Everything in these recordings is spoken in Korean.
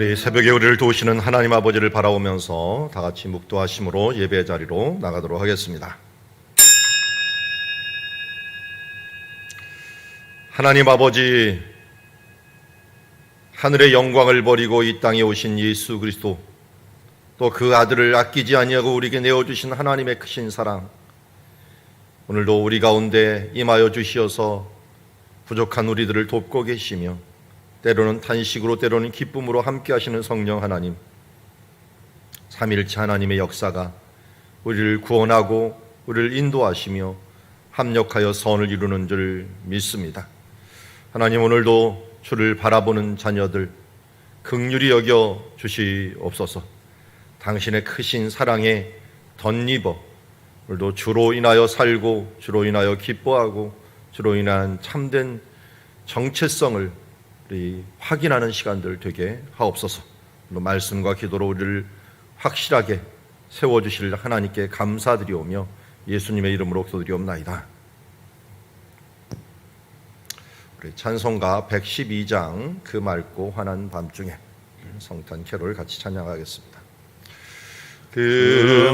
우리 새벽에 우리를 도우시는 하나님 아버지를 바라보면서 다 같이 묵도하심으로 예배 자리로 나가도록 하겠습니다. 하나님 아버지, 하늘의 영광을 버리고 이 땅에 오신 예수 그리스도, 또 그 아들을 아끼지 아니하고 우리에게 내어주신 하나님의 크신 사랑, 오늘도 우리 가운데 임하여 주시어서 부족한 우리들을 돕고 계시며 때로는 탄식으로 때로는 기쁨으로 함께 하시는 성령 하나님, 삼위일체 하나님의 역사가 우리를 구원하고 우리를 인도하시며 합력하여 선을 이루는 줄 믿습니다. 하나님, 오늘도 주를 바라보는 자녀들 긍휼히 여겨 주시옵소서. 당신의 크신 사랑에 덧입어 오늘도 주로 인하여 살고 주로 인하여 기뻐하고 주로 인한 참된 정체성을 우리 확인하는 시간들 되게 하옵소서. 말씀과 기도로 우리를 확실하게 세워주실 하나님께 감사드리오며 예수님의 이름으로 기도드리옵나이다. 우리 찬송가 112장 그 맑고 환한 밤중에 성탄 캐롤 같이 찬양하겠습니다. 그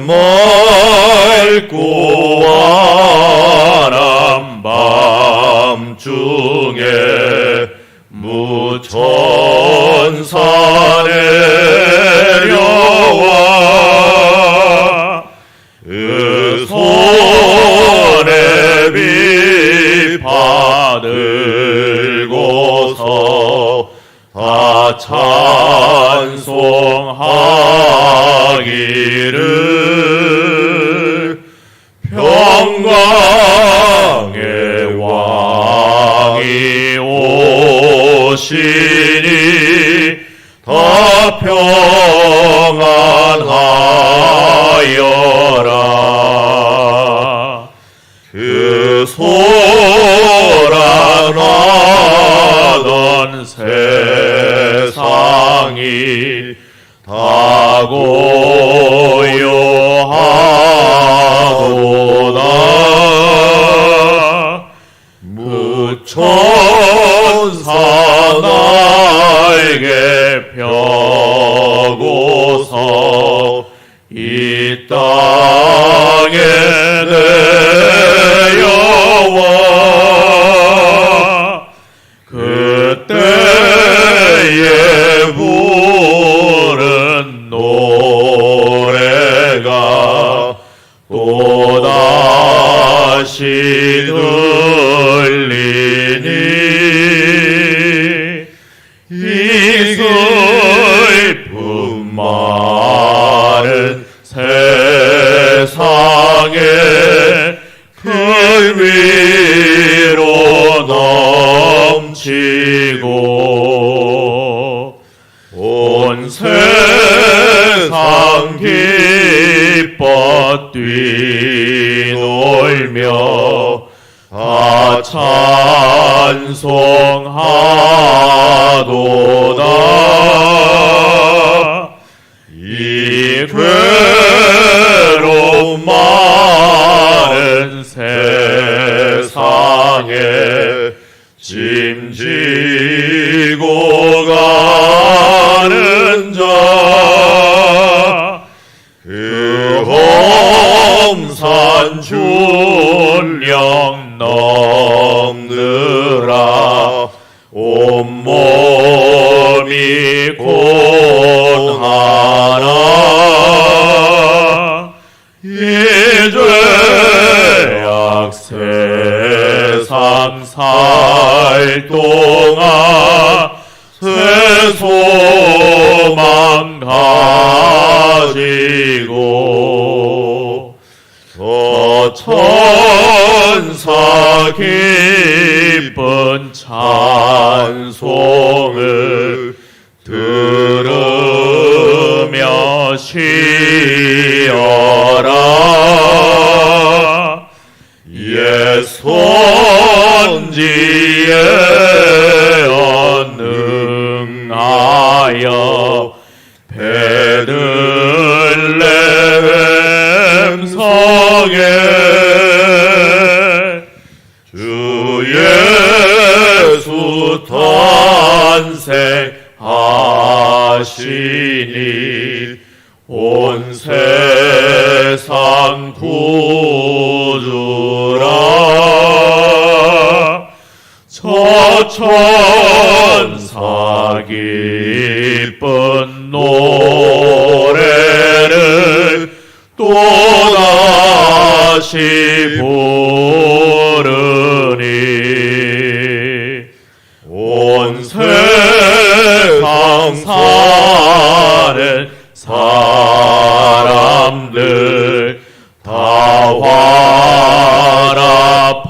맑고 환한 밤중에 무천사 내려와 그 손에 빛 받들고서 다 찬송하기를 평강의 왕이 오시니 다 평안하여라. 그 소란하던 세상이 다 고요하도다. 무천사 날개 펴고서 이 땅에 내려와 그때에 부른 노래가 또다시 들리니 이 슬픈 말은 세상에 그 위로 넘치고 온 세상 기뻐 뛰놀며 다 찬송하도다. 이 괴로움 많은 세상에 짐지고 가는 자, 그 험산 준령 넘느라 온몸이 곤하나 이 죄악 세상 살 동안 새 소망 가지고 저 천사 기쁜 찬송을 들으며 쉬어라. 옛 선지에 언능하여 베들레헴 성에 주 예수 탄생하시니 하시니 온 세상 구주라 저 천사 기쁜 노래를 또다시 부르니 온 세상 사는 사람들 다 화답하오다.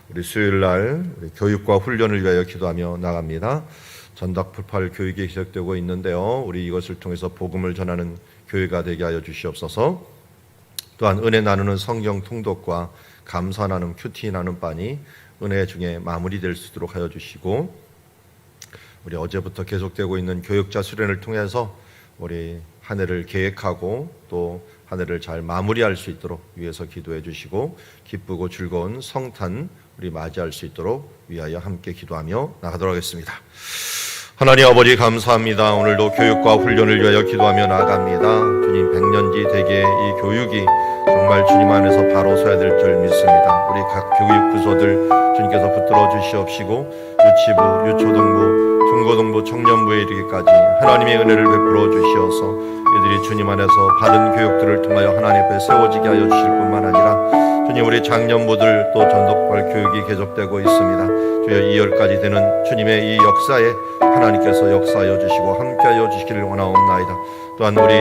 우리 수요일 날 우리 교육과 훈련을 위하여 기도하며 나갑니다. 전당풀팔 교육이 시작되고 있는데요. 우리 이것을 통해서 복음을 전하는 교회가 되게 하여 주시옵소서. 또한 은혜 나누는 성경 통독과 감사 나눔 큐티 나눔반이 은혜 중에 마무리될 수 있도록 하여 주시고, 우리 어제부터 계속되고 있는 교육자 수련을 통해서 우리 한 해를 계획하고 또 한 해를 잘 마무리할 수 있도록 위해서 기도해 주시고, 기쁘고 즐거운 성탄 우리 맞이할 수 있도록 위하여 함께 기도하며 나가도록 하겠습니다. 하나님 아버지 감사합니다. 오늘도 교육과 훈련을 위하여 기도하며 나아갑니다. 주님, 백년지 대계의 이 교육이 정말 주님 안에서 바로 서야 될 줄 믿습니다. 우리 각 교육 부서들 주님께서 붙들어 주시옵시고, 유치부, 유초등부, 중고등부, 청년부에 이르기까지 하나님의 은혜를 베풀어 주시어서 이들이 주님 안에서 바른 교육들을 통하여 하나님 앞에 세워지게 하여 주실 뿐만 아니라 주님, 우리 장년부들 또 전독발 교육이 계속되고 있습니다. 주여 2월까지 되는 주님의 이 역사에 하나님께서 역사하여 주시고 함께하여 주시기를 원하옵나이다. 또한 우리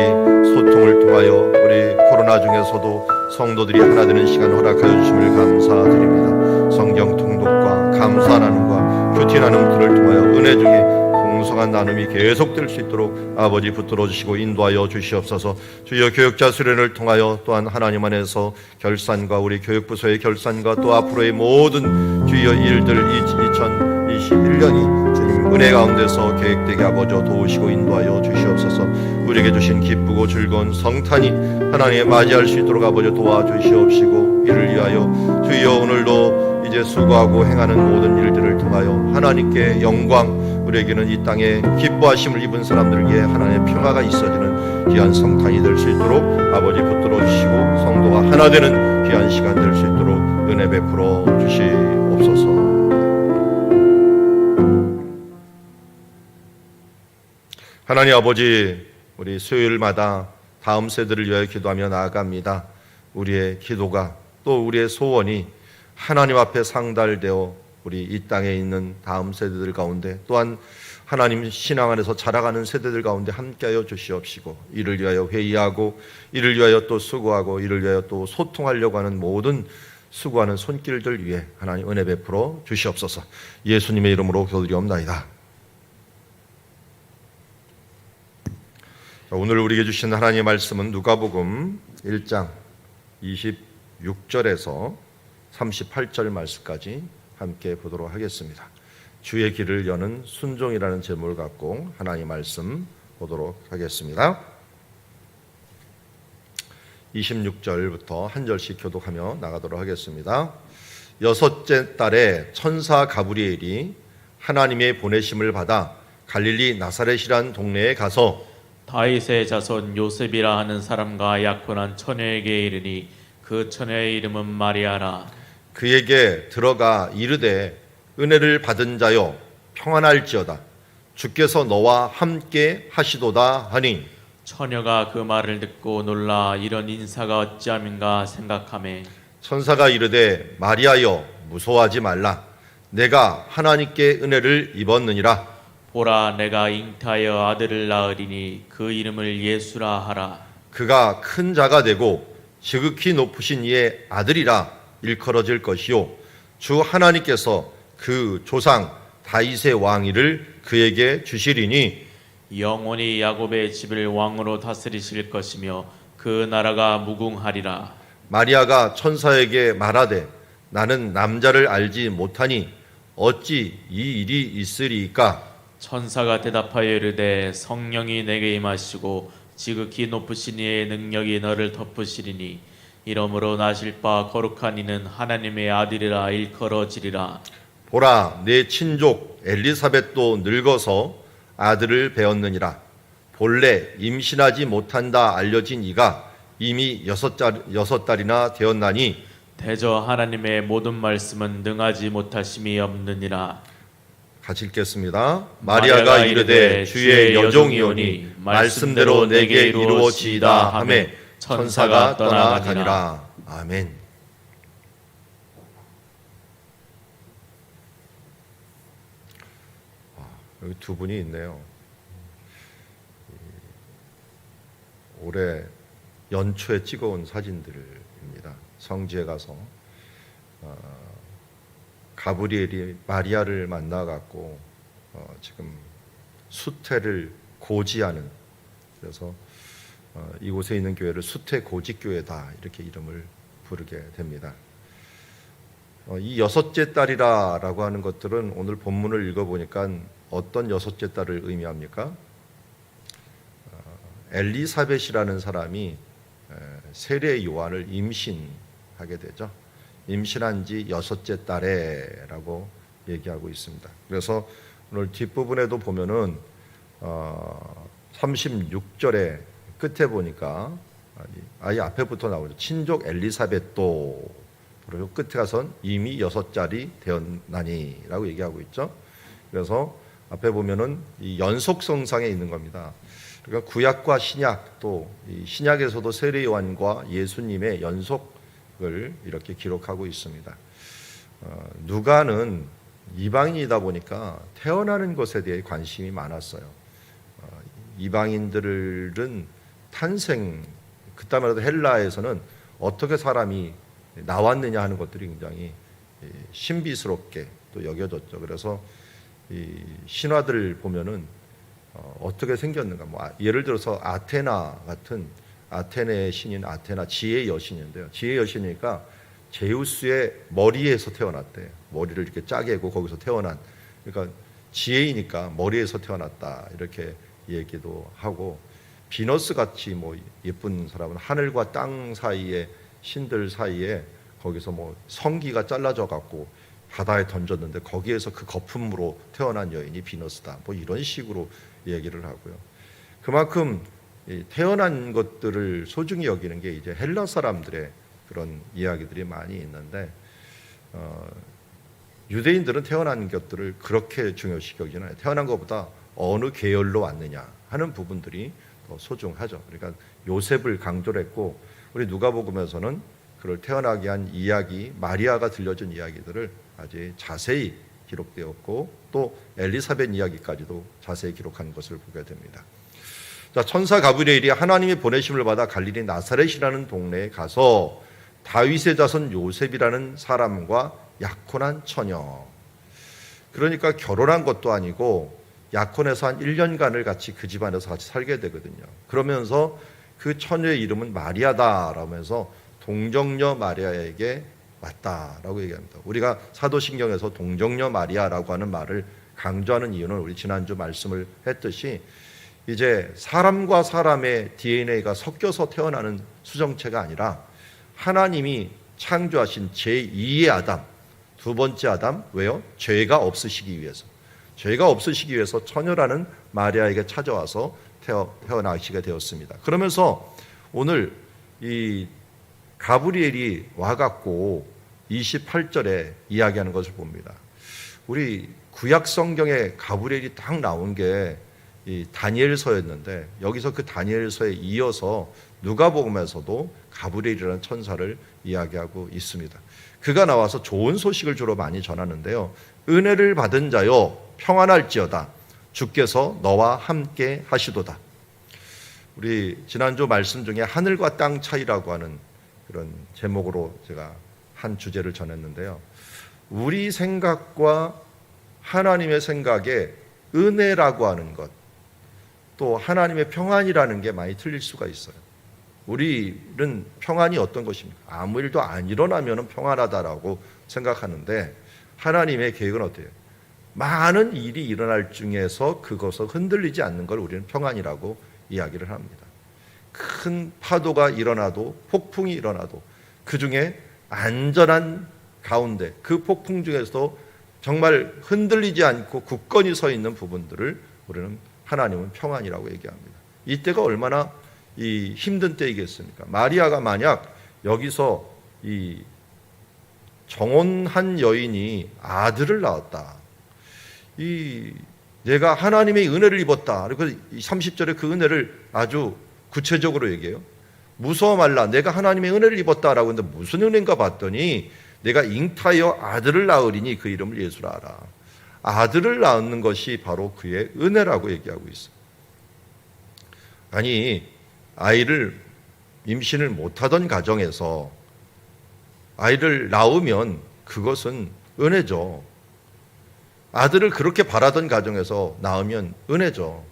소통을 통하여 우리 코로나 중에서도 성도들이 하나 되는 시간 허락하여 주심을 감사드립니다. 성경 통독과 감사 나눔과 큐티 나눔들을 통하여 은혜 중에 풍성한 나눔이 계속될 수 있도록 아버지 붙들어 주시고 인도하여 주시옵소서. 주여 교육자 수련을 통하여 또한 하나님 안에서 결산과 우리 교육부서의 결산과 또 앞으로의 모든 주여 일들 2021년이 주님 은혜 가운데서 계획되게 아버지 도우시고 인도하여 주시옵소서. 우리에게 주신 기쁘고 즐거운 성탄이 하나님의 맞이할 수 있도록 아버지 도와주시옵시고, 이를 위하여 주여 오늘도 이제 수고하고 행하는 모든 일들을 통하여 하나님께 영광, 우리에게는 이 땅에 기뻐하심을 입은 사람들에게 하나님의 평화가 있어지는 귀한 성탄이 될 수 있도록 아버지 붙들어 주시고, 성도가 하나 되는 귀한 시간 될 수 있도록 은혜 베풀어 주시옵소서. 하나님 아버지, 우리 수요일마다 다음 세대를 위하여 기도하며 나아갑니다. 우리의 기도가 또 우리의 소원이 하나님 앞에 상달되어 우리 이 땅에 있는 다음 세대들 가운데, 또한 하나님 신앙 안에서 자라가는 세대들 가운데 함께하여 주시옵시고, 이를 위하여 회의하고 이를 위하여 또 수고하고 이를 위하여 또 소통하려고 하는 모든 수고하는 손길들 위해 하나님 은혜 베풀어 주시옵소서. 예수님의 이름으로 기도드리옵나이다. 오늘 우리에게 주신 하나님의 말씀은 누가복음 1장 26절에서 38절 말씀까지 함께 보도록 하겠습니다. 주의 길을 여는 순종이라는 제목을 갖고 하나님의 말씀 보도록 하겠습니다. 26절부터 한 절씩 교독하며 나가도록 하겠습니다. 여섯째 달에 천사 가브리엘이 하나님의 보내심을 받아 갈릴리 나사렛이란 동네에 가서 다윗의 자손 요셉이라 하는 사람과 약혼한 처녀에게 이르니 그 처녀의 이름은 마리아라. 그에게 들어가 이르되 은혜를 받은 자여 평안할지어다, 주께서 너와 함께 하시도다 하니, 처녀가 그 말을 듣고 놀라 이런 인사가 어찌함인가 생각하매 천사가 이르되 마리아여 무서워하지 말라, 내가 하나님께 은혜를 입었느니라. 보라, 내가 잉타하여 아들을 낳으리니 그 이름을 예수라 하라. 그가 큰 자가 되고 지극히 높으신 이의 아들이라 일컬어질 것이요, 주 하나님께서 그 조상 다윗의 왕위를 그에게 주시리니 영원히 야곱의 집을 왕으로 다스리실 것이며 그 나라가 무궁하리라. 마리아가 천사에게 말하되 나는 남자를 알지 못하니 어찌 이 일이 있으리이까? 천사가 대답하여 이르되 성령이 내게 임하시고 지극히 높으신 이의 능력이 너를 덮으시리니 이러므로 나실 바 거룩한 이는 하나님의 아들이라 일컬어지리라. 보라, 내 친족 엘리사벳도 늙어서 아들을 배었느니라. 본래 임신하지 못한다 알려진 이가 이미 6달이나 되었나니 대저 하나님의 모든 말씀은 능하지 못하심이 없느니라. 같이 읽겠습니다. 마리아가 이르되 주의 여종이오니 말씀대로 내게 이루어지이다 하매 천사가 떠나가니라. 아멘. 여기 두 분이 있네요. 올해 연초에 찍어온 사진들입니다. 성지에 가서 가브리엘이 마리아를 만나갖고 지금 수태를 고지하는, 그래서 이곳에 있는 교회를 수태 고지교회다 이렇게 이름을 부르게 됩니다. 이 여섯째 딸이라고 하는 것들은 오늘 본문을 읽어보니까 어떤 여섯째 딸을 의미합니까? 엘리사벳이라는 사람이 세례 요한을 임신하게 되죠. 임신한 지 6째 딸에라고 얘기하고 있습니다. 그래서 오늘 뒷부분에도 보면은 36절에 끝에 보니까 아예 앞에부터 나오죠. 친족 엘리사벳도, 그리고 끝에 가선 이미 6살이 되었나니라고 얘기하고 있죠. 그래서 앞에 보면은 이 연속성상에 있는 겁니다. 그러니까 구약과 신약, 또 이 신약에서도 세례 요한과 예수님의 연속을 이렇게 기록하고 있습니다. 누가는 이방인이다 보니까 태어나는 것에 대해 관심이 많았어요. 이방인들은 탄생, 그때마다 헬라에서는 어떻게 사람이 나왔느냐 하는 것들이 굉장히 신비스럽게 또 여겨졌죠. 그래서 이 신화들 보면은 어떻게 생겼는가, 뭐 예를 들어서 아테나 같은, 아테네의 신인 아테나 지혜의 여신인데요. 지혜의 여신이니까 제우스의 머리에서 태어났대요. 머리를 이렇게 짜개고 거기서 태어난, 그러니까 지혜이니까 머리에서 태어났다 이렇게 얘기도 하고, 비너스 같이 뭐 예쁜 사람은 하늘과 땅 사이에, 신들 사이에 거기서 뭐 성기가 잘라져 갖고 바다에 던졌는데 거기에서 그 거품으로 태어난 여인이 비너스다, 뭐 이런 식으로 얘기를 하고요. 그만큼 태어난 것들을 소중히 여기는 게 이제 헬라 사람들의 그런 이야기들이 많이 있는데, 유대인들은 태어난 것들을 그렇게 중요시 여기지는 않아요. 태어난 것보다 어느 계열로 왔느냐 하는 부분들이 더 소중하죠. 그러니까 요셉을 강조를 했고, 우리 누가복음에서는 그를 태어나게 한 이야기, 마리아가 들려준 이야기들을 아주 자세히 기록되었고, 또 엘리사벳 이야기까지도 자세히 기록한 것을 보게 됩니다. 자, 천사 가브리엘이 하나님의 보내심을 받아 갈릴리 나사렛이라는 동네에 가서 다윗의 자손 요셉이라는 사람과 약혼한 처녀, 그러니까 결혼한 것도 아니고 약혼해서 한 1년간을 같이 그 집안에서 같이 살게 되거든요. 그러면서 그 처녀의 이름은 마리아다라면서 동정녀 마리아에게 왔다라고 얘기합니다. 우리가 사도신경에서 동정녀 마리아라고 하는 말을 강조하는 이유는 우리 지난주 말씀을 했듯이 이제 사람과 사람의 DNA가 섞여서 태어나는 수정체가 아니라 하나님이 창조하신 제2의 아담, 두 번째 아담, 왜요? 죄가 없으시기 위해서, 죄가 없으시기 위해서 처녀라는 마리아에게 찾아와서 태어나시게 되었습니다. 그러면서 오늘 이 가브리엘이 와갖고 28절에 이야기하는 것을 봅니다. 우리 구약 성경에 가브리엘이 딱 나온 게 이 다니엘서였는데, 여기서 그 다니엘서에 이어서 누가복음에서도 가브리엘이라는 천사를 이야기하고 있습니다. 그가 나와서 좋은 소식을 주로 많이 전하는데요. 은혜를 받은 자여 평안할지어다, 주께서 너와 함께 하시도다. 우리 지난주 말씀 중에 하늘과 땅 차이라고 하는 그런 제목으로 제가 한 주제를 전했는데요. 우리 생각과 하나님의 생각에 은혜라고 하는 것, 또 하나님의 평안이라는 게 많이 틀릴 수가 있어요. 우리는 평안이 어떤 것입니까? 아무 일도 안 일어나면 평안하다라고 생각하는데, 하나님의 계획은 어때요? 많은 일이 일어날 중에서 그것을 흔들리지 않는 걸 우리는 평안이라고 이야기를 합니다. 큰 파도가 일어나도, 폭풍이 일어나도 그 중에 안전한 가운데 그 폭풍 중에서도 정말 흔들리지 않고 굳건히 서 있는 부분들을 우리는 하나님은 평안이라고 얘기합니다. 이때가 얼마나 이 힘든 때이겠습니까? 마리아가 만약 여기서 이 정혼한 여인이 아들을 낳았다. 내가 하나님의 은혜를 입었다. 그리고 30절에 그 은혜를 아주 구체적으로 얘기해요. 무서워 말라. 내가 하나님의 은혜를 입었다라고 했는데 무슨 은혜인가 봤더니 내가 잉타하여 아들을 낳으리니 그 이름을 예수라 하라. 아들을 낳는 것이 바로 그의 은혜라고 얘기하고 있어요. 아니, 아이를 임신을 못하던 가정에서 아이를 낳으면 그것은 은혜죠. 아들을 그렇게 바라던 가정에서 낳으면 은혜죠.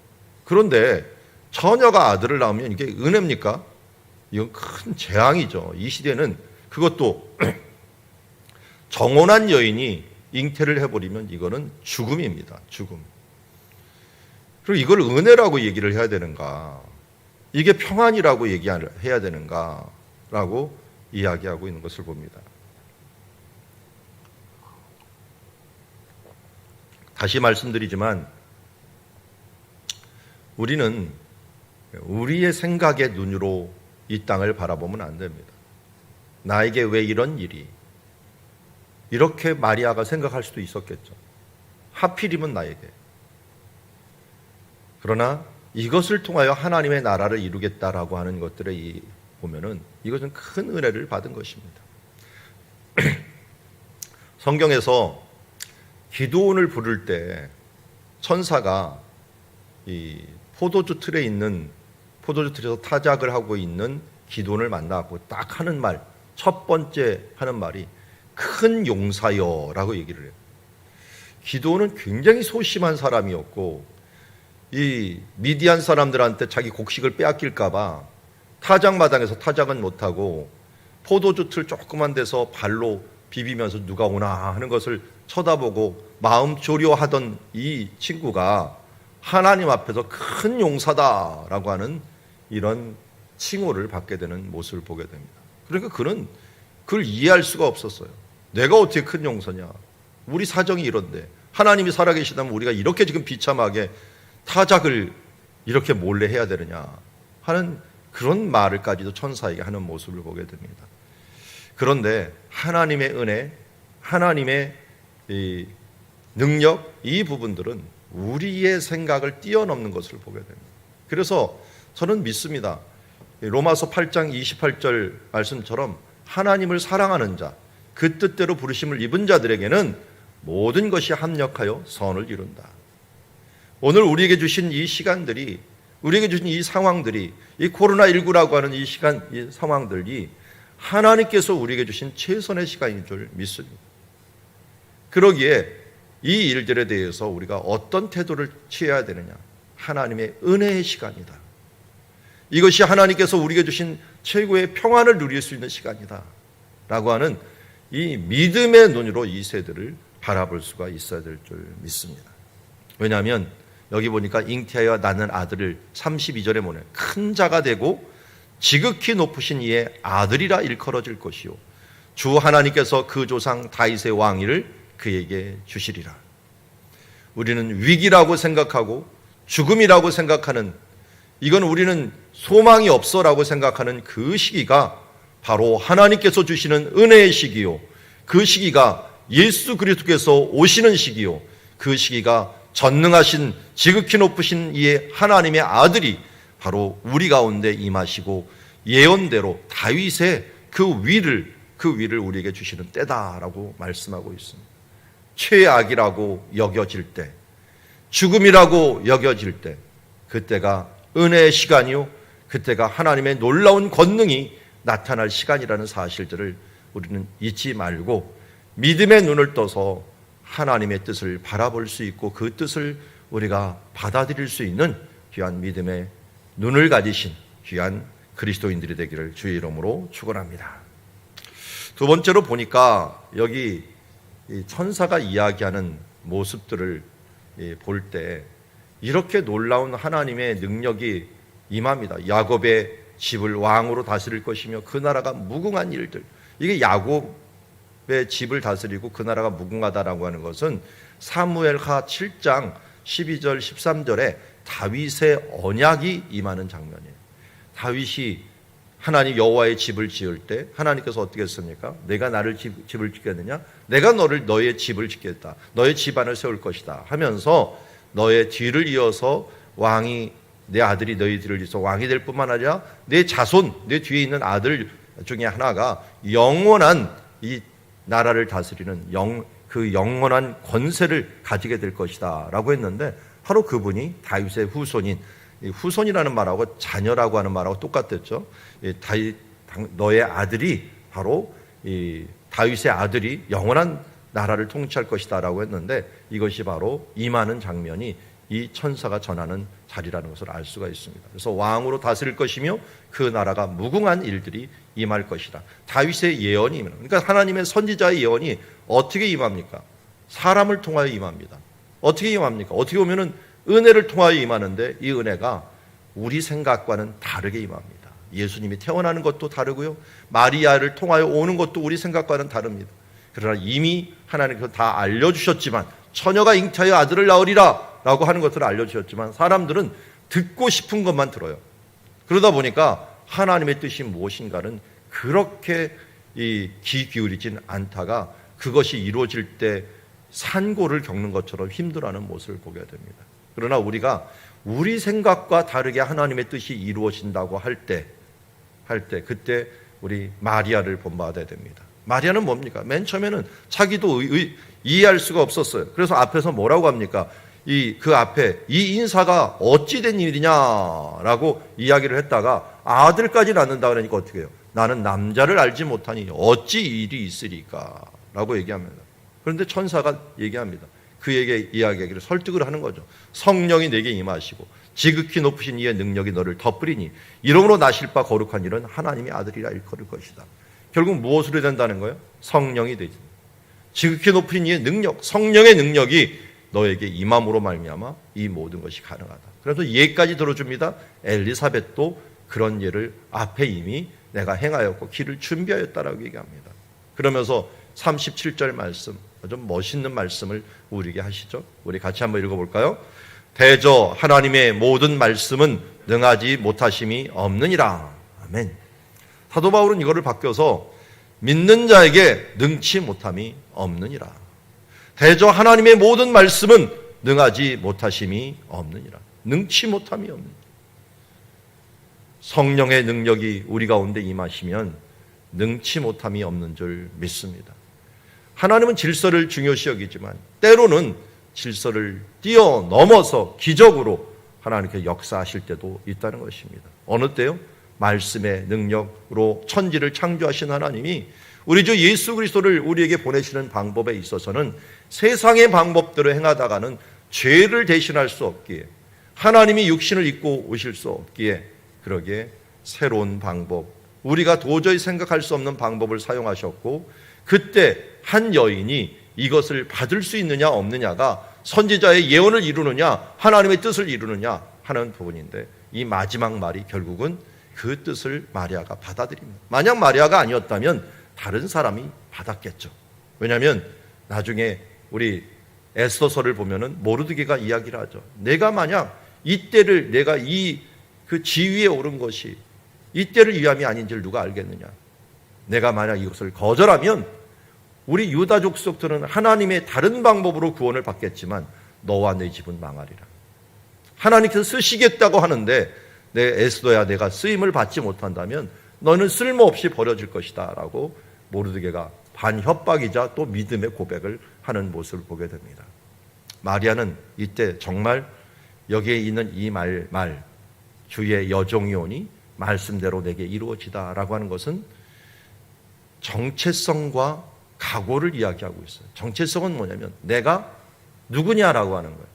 그런데 처녀가 아들을 낳으면 이게 은혜입니까? 이건 큰 재앙이죠. 이 시대는 그것도 정혼한 여인이 잉태를 해버리면 이거는 죽음입니다. 죽음. 그리고 이걸 은혜라고 얘기를 해야 되는가? 이게 평안이라고 얘기해야 되는가? 라고 이야기하고 있는 것을 봅니다. 다시 말씀드리지만 우리는 우리의 생각의 눈으로 이 땅을 바라보면 안 됩니다. 나에게 왜 이런 일이? 이렇게 마리아가 생각할 수도 있었겠죠. 하필이면 나에게. 그러나 이것을 통하여 하나님의 나라를 이루겠다라고 하는 것들에 보면은 이것은 큰 은혜를 받은 것입니다. 성경에서 기도원을 부를 때 천사가 이 포도주 틀에서 타작을 하고 있는 기도원을 만나고 딱 하는 말, 첫 번째 하는 말이 큰 용사여라고 얘기를 해요. 기도원은 굉장히 소심한 사람이었고 이 미디안 사람들한테 자기 곡식을 빼앗길까봐 타작마당에서 타작은 못하고 포도주 틀 조그만 데서 발로 비비면서 누가 오나 하는 것을 쳐다보고 마음 조려하던 이 친구가 하나님 앞에서 큰 용사다라고 하는 이런 칭호를 받게 되는 모습을 보게 됩니다. 그러니까 그는 그걸 이해할 수가 없었어요. 내가 어떻게 큰 용사냐? 우리 사정이 이런데 하나님이 살아계시다면 우리가 이렇게 지금 비참하게 타작을 이렇게 몰래 해야 되느냐 하는 그런 말을까지도 천사에게 하는 모습을 보게 됩니다. 그런데 하나님의 은혜, 하나님의 이 능력, 이 부분들은 우리의 생각을 뛰어넘는 것을 보게 됩니다. 그래서 저는 믿습니다. 로마서 8장 28절 말씀처럼 하나님을 사랑하는 자, 그 뜻대로 부르심을 입은 자들에게는 모든 것이 합력하여 선을 이룬다. 오늘 우리에게 주신 이 시간들이, 우리에게 주신 이 상황들이, 이 코로나19라고 하는 이 상황들이 하나님께서 우리에게 주신 최선의 시간인 줄 믿습니다. 그러기에 이 일들에 대해서 우리가 어떤 태도를 취해야 되느냐? 하나님의 은혜의 시간이다. 이것이 하나님께서 우리에게 주신 최고의 평안을 누릴 수 있는 시간이다 라고 하는 이 믿음의 눈으로 이 세대를 바라볼 수가 있어야 될 줄 믿습니다. 왜냐하면 여기 보니까 잉태하여 낳는 아들을 32절에 보내 큰 자가 되고 지극히 높으신 이의 아들이라 일컬어질 것이요 주 하나님께서 그 조상 다윗의 왕위를 그에게 주시리라. 우리는 위기라고 생각하고 죽음이라고 생각하는, 이건 우리는 소망이 없어라고 생각하는 그 시기가 바로 하나님께서 주시는 은혜의 시기요, 그 시기가 예수 그리스도께서 오시는 시기요, 그 시기가 전능하신 지극히 높으신 이의 하나님의 아들이 바로 우리 가운데 임하시고 예언대로 다윗의 그 위를 우리에게 주시는 때다라고 말씀하고 있습니다. 최악이라고 여겨질 때, 죽음이라고 여겨질 때, 그때가 은혜의 시간이요, 그때가 하나님의 놀라운 권능이 나타날 시간이라는 사실들을 우리는 잊지 말고 믿음의 눈을 떠서 하나님의 뜻을 바라볼 수 있고 그 뜻을 우리가 받아들일 수 있는 귀한 믿음의 눈을 가지신 귀한 그리스도인들이 되기를 주의 이름으로 축원합니다. 두 번째로 보니까 여기 천사가 이야기하는 모습들을 볼 때 이렇게 놀라운 하나님의 능력이 임합니다. 야곱의 집을 왕으로 다스릴 것이며 그 나라가 무궁한 일들, 이게 야곱의 집을 다스리고 그 나라가 무궁하다라고 하는 것은 사무엘하 7장 12절 13절에 다윗의 언약이 임하는 장면이에요. 다윗이 하나님 여호와의 집을 지을 때 하나님께서 어떻게 했습니까? 내가 나를 집을 짓겠느냐? 내가 너의 집을 짓겠다. 너의 집안을 세울 것이다 하면서 너의 뒤를 이어서 왕이, 내 아들이 너희 뒤를 이어서 왕이 될 뿐만 아니라 내 자손, 내 뒤에 있는 아들 중에 하나가 영원한 이 나라를 다스리는 그 영원한 권세를 가지게 될 것이다 라고 했는데, 바로 그분이 다윗의 후손인, 후손이라는 말하고 자녀라고 하는 말하고 똑같았죠. 너의 아들이, 바로 이 다윗의 아들이 영원한 나라를 통치할 것이다 라고 했는데, 이것이 바로 임하는 장면이 이 천사가 전하는 자리라는 것을 알 수가 있습니다. 그래서 왕으로 다스릴 것이며 그 나라가 무궁한 일들이 임할 것이다. 다윗의 예언이 임합니다. 그러니까 하나님의 선지자의 예언이 어떻게 임합니까? 사람을 통하여 임합니다. 어떻게 임합니까? 어떻게 보면은 은혜를 통하여 임하는데, 이 은혜가 우리 생각과는 다르게 임합니다. 예수님이 태어나는 것도 다르고요, 마리아를 통하여 오는 것도 우리 생각과는 다릅니다. 그러나 이미 하나님께서 다 알려주셨지만, 처녀가 잉태하여 아들을 낳으리라 라고 하는 것들을 알려주셨지만 사람들은 듣고 싶은 것만 들어요. 그러다 보니까 하나님의 뜻이 무엇인가는 그렇게 귀 기울이진 않다가 그것이 이루어질 때 산고를 겪는 것처럼 힘들어하는 모습을 보게 됩니다. 그러나 우리가 우리 생각과 다르게 하나님의 뜻이 이루어진다고 할 때 그때 우리 마리아를 본받아야 됩니다. 마리아는 뭡니까? 맨 처음에는 자기도 이해할 수가 없었어요. 그래서 앞에서 뭐라고 합니까? 그 앞에 이 인사가 어찌 된 일이냐라고 이야기를 했다가 아들까지 낳는다 그러니까 어떻게 해요? 나는 남자를 알지 못하니 어찌 일이 있으리까 라고 얘기합니다. 그런데 천사가 얘기합니다. 그에게 이야기하기를 설득을 하는 거죠. 성령이 내게 임하시고 지극히 높으신 이의 능력이 너를 덮으리니 이름으로 나실 바 거룩한 일은 하나님의 아들이라 일컬을 것이다. 결국 무엇으로 된다는 거예요? 성령이 되지. 지극히 높으신 이의 능력, 성령의 능력이 너에게 임함으로 말미암아 이 모든 것이 가능하다. 그래서 예까지 들어줍니다. 엘리사벳도 그런 예를 앞에 이미 내가 행하였고 길을 준비하였다라고 얘기합니다. 그러면서 37절 말씀, 아주 멋있는 말씀을 우리에게 하시죠. 우리 같이 한번 읽어볼까요? 대저 하나님의 모든 말씀은 능하지 못하심이 없느니라. 아멘. 사도 바울은 이거를 바뀌어서 믿는 자에게 능치 못함이 없느니라. 대저 하나님의 모든 말씀은 능하지 못하심이 없느니라. 능치 못함이 없느니라. 성령의 능력이 우리 가운데 임하시면 능치 못함이 없는 줄 믿습니다. 하나님은 질서를 중요시 여기지만 때로는 질서를 뛰어넘어서 기적으로 하나님께 역사하실 때도 있다는 것입니다. 어느 때요? 말씀의 능력으로 천지를 창조하신 하나님이 우리 주 예수 그리스도를 우리에게 보내시는 방법에 있어서는 세상의 방법대로 행하다가는 죄를 대신할 수 없기에, 하나님이 육신을 입고 오실 수 없기에, 그러기에 새로운 방법, 우리가 도저히 생각할 수 없는 방법을 사용하셨고, 그때 한 여인이 이것을 받을 수 있느냐 없느냐가 선지자의 예언을 이루느냐 하나님의 뜻을 이루느냐 하는 부분인데, 이 마지막 말이 결국은 그 뜻을 마리아가 받아들입니다. 만약 마리아가 아니었다면 다른 사람이 받았겠죠. 왜냐하면 나중에 우리 에스더서를 보면은 모르드게가 이야기를 하죠. 내가 만약 이때를, 내가 그 지위에 오른 것이 이때를 위함이 아닌지를 누가 알겠느냐. 내가 만약 이것을 거절하면 우리 유다 족속들은 하나님의 다른 방법으로 구원을 받겠지만 너와 내 집은 망하리라. 하나님께서 쓰시겠다고 하는데 내 에스더야, 내가 쓰임을 받지 못한다면 너는 쓸모없이 버려질 것이다 라고 모르드게가 반협박이자 또 믿음의 고백을 하는 모습을 보게 됩니다. 마리아는 이때 정말 여기에 있는 이 말 주의 여종이 오니 말씀대로 내게 이루어지다 라고 하는 것은 정체성과 각오를 이야기하고 있어요. 정체성은 뭐냐면 내가 누구냐라고 하는 거예요.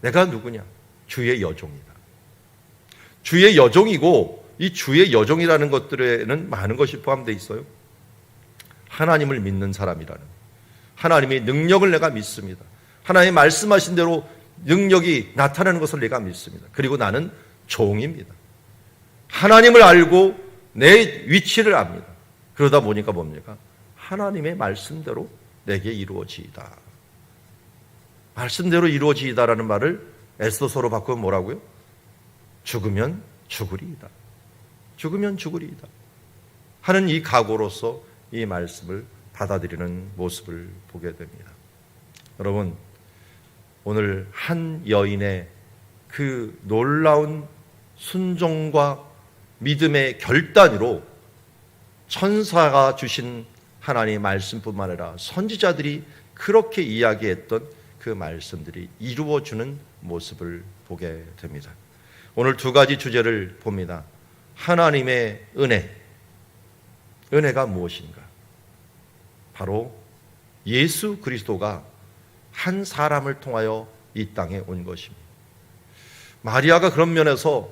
내가 누구냐? 주의 여종이다. 주의 여종이고, 이 주의 여종이라는 것들에는 많은 것이 포함되어 있어요. 하나님을 믿는 사람이라는, 하나님의 능력을 내가 믿습니다. 하나님 말씀하신 대로 능력이 나타나는 것을 내가 믿습니다. 그리고 나는 종입니다. 하나님을 알고 내 위치를 압니다. 그러다 보니까 뭡니까? 하나님의 말씀대로 내게 이루어지이다. 말씀대로 이루어지이다라는 말을 에스더서로 바꾸면 뭐라고요? 죽으면 죽으리이다. 죽으면 죽으리이다. 하는 이 각오로서 이 말씀을 받아들이는 모습을 보게 됩니다. 여러분, 오늘 한 여인의 그 놀라운 순종과 믿음의 결단으로 천사가 주신 하나님의 말씀뿐만 아니라 선지자들이 그렇게 이야기했던 그 말씀들이 이루어지는 모습을 보게 됩니다. 오늘 두 가지 주제를 봅니다. 하나님의 은혜. 은혜가 무엇인가? 바로 예수 그리스도가 한 사람을 통하여 이 땅에 온 것입니다. 마리아가 그런 면에서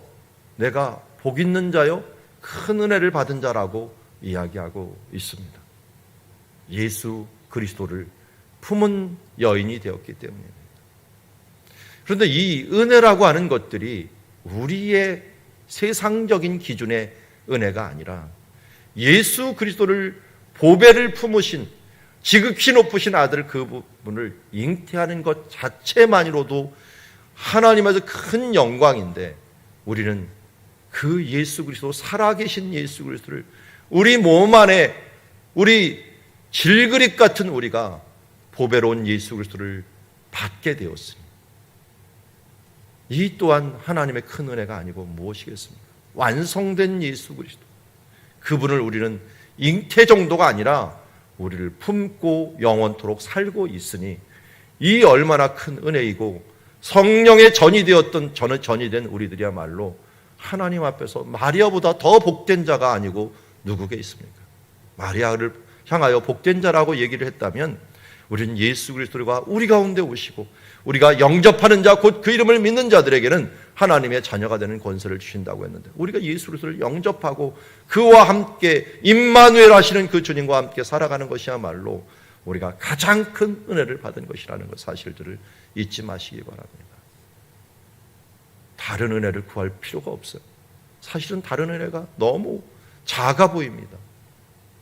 내가 복 있는 자요, 큰 은혜를 받은 자라고 이야기하고 있습니다. 예수 그리스도를 품은 여인이 되었기 때문입니다. 그런데 이 은혜라고 하는 것들이 우리의 세상적인 기준의 은혜가 아니라 예수 그리스도를 보배를 품으신 지극히 높으신 아들 그분을 잉태하는 것 자체만으로도 하나님에서 큰 영광인데, 우리는 그 예수 그리스도, 살아계신 예수 그리스도를 우리 몸 안에, 우리 질그릇 같은 우리가 보배로운 예수 그리스도를 받게 되었으니, 이 또한 하나님의 큰 은혜가 아니고 무엇이겠습니까? 완성된 예수 그리스도, 그분을 우리는 잉태 정도가 아니라 우리를 품고 영원토록 살고 있으니, 이 얼마나 큰 은혜이고, 성령의 전이 되었던, 전이 된 우리들이야말로 하나님 앞에서 마리아보다 더 복된 자가 아니고 누구게 있습니까? 마리아를 향하여 복된 자라고 얘기를 했다면, 우리는 예수 그리스도가 우리 가운데 오시고 우리가 영접하는 자, 곧 그 이름을 믿는 자들에게는 하나님의 자녀가 되는 권세를 주신다고 했는데, 우리가 예수 그리스도를 영접하고 그와 함께 임마누엘 하시는 그 주님과 함께 살아가는 것이야말로 우리가 가장 큰 은혜를 받은 것이라는 것, 사실들을 잊지 마시기 바랍니다. 다른 은혜를 구할 필요가 없어요. 사실은 다른 은혜가 너무 작아 보입니다.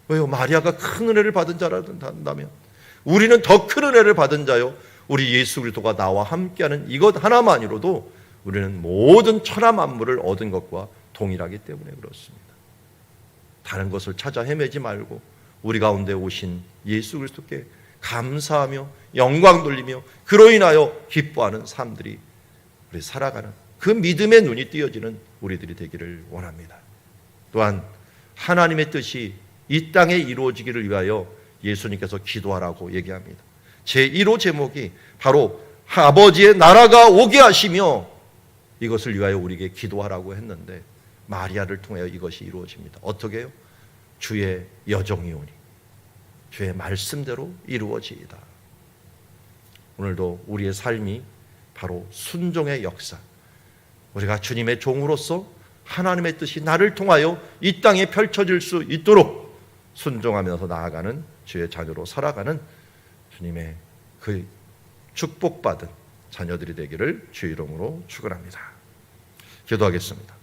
왜요? 마리아가 큰 은혜를 받은 자라든다면 우리는 더 큰 은혜를 받은 자요, 우리 예수 그리스도가 나와 함께하는 이것 하나만으로도 우리는 모든 천하 만물을 얻은 것과 동일하기 때문에 그렇습니다. 다른 것을 찾아 헤매지 말고 우리 가운데 오신 예수 그리스도께 감사하며 영광 돌리며 그로 인하여 기뻐하는 삶들이 우리 살아가는 그 믿음의 눈이 띄어지는 우리들이 되기를 원합니다. 또한 하나님의 뜻이 이 땅에 이루어지기를 위하여 예수님께서 기도하라고 얘기합니다. 제1호 제목이 바로 아버지의 나라가 오게 하시며 이것을 위하여 우리에게 기도하라고 했는데, 마리아를 통하여 이것이 이루어집니다. 어떻게 해요? 주의 여정이 오니 주의 말씀대로 이루어지이다. 오늘도 우리의 삶이 바로 순종의 역사, 우리가 주님의 종으로서 하나님의 뜻이 나를 통하여 이 땅에 펼쳐질 수 있도록 순종하면서 나아가는 주의 자녀로 살아가는 주님의 그 축복받은 자녀들이 되기를 주의 이름으로 축원합니다. 기도하겠습니다.